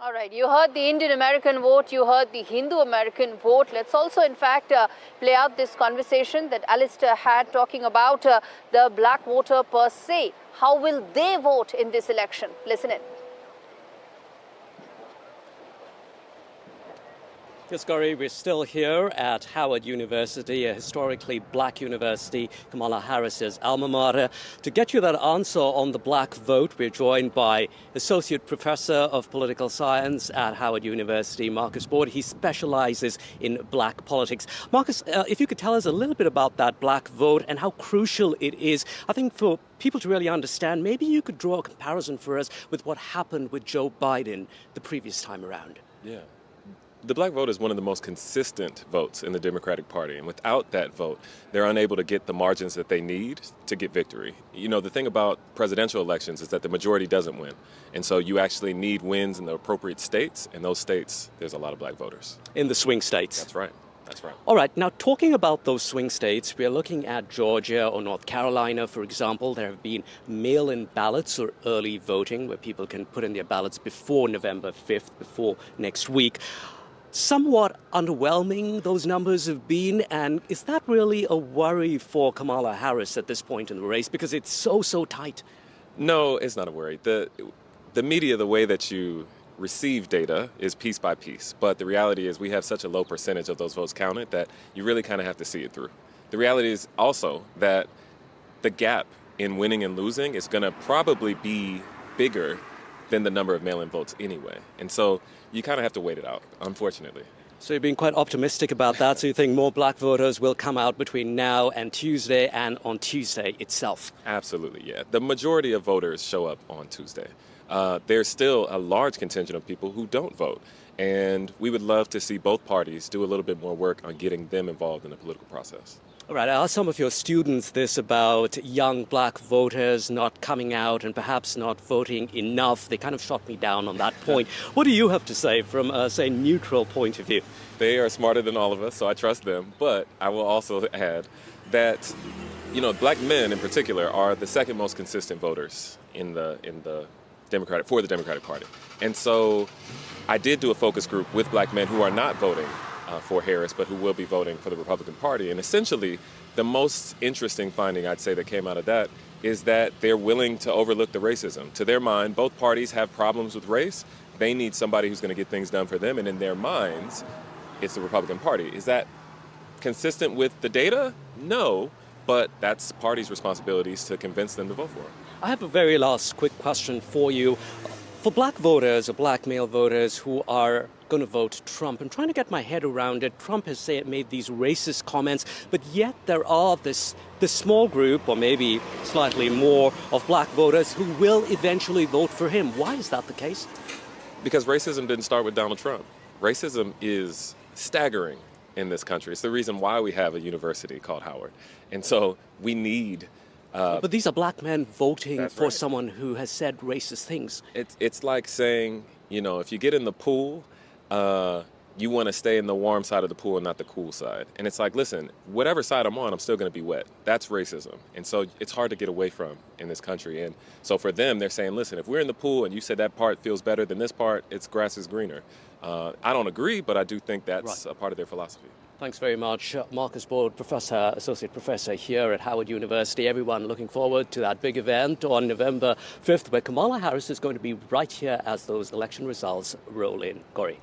All right, you heard the Indian American vote, you heard the Hindu American vote. Let's also, in fact, play out this conversation that Allister had talking about the black voter per se. How will they vote in this election? Listen in. Yes, Gauri, we're still here at Howard University, a historically black university, Kamala Harris's alma mater. To get you that answer on the black vote, we're joined by Associate Professor of Political Science at Howard University, Marcus Board. He specializes in black politics. Marcus, if you could tell us a little bit about that black vote and how crucial it is, I think for people to really understand, maybe you could draw a comparison for us with what happened with Joe Biden the previous time around. Yeah. The black vote is one of the most consistent votes in the Democratic Party, and without that vote, they're unable to get the margins that they need to get victory. You know, the thing about presidential elections is that the majority doesn't win, and so you actually need wins in the appropriate states, and those states, there's a lot of black voters. In the swing states. That's right. That's right. All right. Now, talking about those swing states, we are looking at Georgia or North Carolina, for example. There have been mail-in ballots or early voting where people can put in their ballots before November 5th, before next week. Somewhat underwhelming those numbers have been, and is that really a worry for Kamala Harris at this point in the race because it's so tight? No, it's not a worry. The media, the way that you receive data is piece by piece, but the reality is we have such a low percentage of those votes counted that you really kind of have to see it through. The reality is also that the gap in winning and losing is going to probably be bigger than the number of mail-in votes anyway. And so you kind of have to wait it out, unfortunately. So you're being quite optimistic about that. So you think more black voters will come out between now and Tuesday and on Tuesday itself? Absolutely, yeah. The majority of voters show up on Tuesday. There's still a large contingent of people who don't vote. And we would love to see both parties do a little bit more work on getting them involved in the political process. All right, I asked some of your students this about young black voters not coming out and perhaps not voting enough. They kind of shot me down on that point. What do you have to say from a, say, neutral point of view? They are smarter than all of us, so I trust them. But I will also add that, you know, black men in particular are the second most consistent voters in the Democratic Party. And so I did do a focus group with black men who are not voting for Harris, but who will be voting for the Republican Party. And essentially, the most interesting finding I'd say that came out of that is that they're willing to overlook the racism. To their mind, both parties have problems with race. They need somebody who's going to get things done for them. And in their minds, it's the Republican Party. Is that consistent with the data? No, but that's party's responsibilities to convince them to vote for it. I have a very last quick question for you. For black voters or black male voters who are going to vote Trump, I'm trying to get my head around it. Trump has made these racist comments, but yet there are this small group, or maybe slightly more, of black voters who will eventually vote for him. Why is that the case? Because racism didn't start with Donald Trump. Racism is staggering in this country. It's the reason why we have a university called Howard. And so we need... but these are black men voting for right. someone who has said racist things. It's like saying, you know, if you get in the pool, you want to stay in the warm side of the pool and not the cool side. And it's like, listen, whatever side I'm on, I'm still going to be wet. That's racism. And so it's hard to get away from in this country. And so for them, they're saying, listen, if we're in the pool and you said that part feels better than this part, it's grass is greener. I don't agree, but I do think that's right. a part of their philosophy. Thanks very much. Marcus Board, Professor, Associate Professor here at Howard University. Everyone looking forward to that big event on November 5th, where Kamala Harris is going to be right here as those election results roll in. Gauri.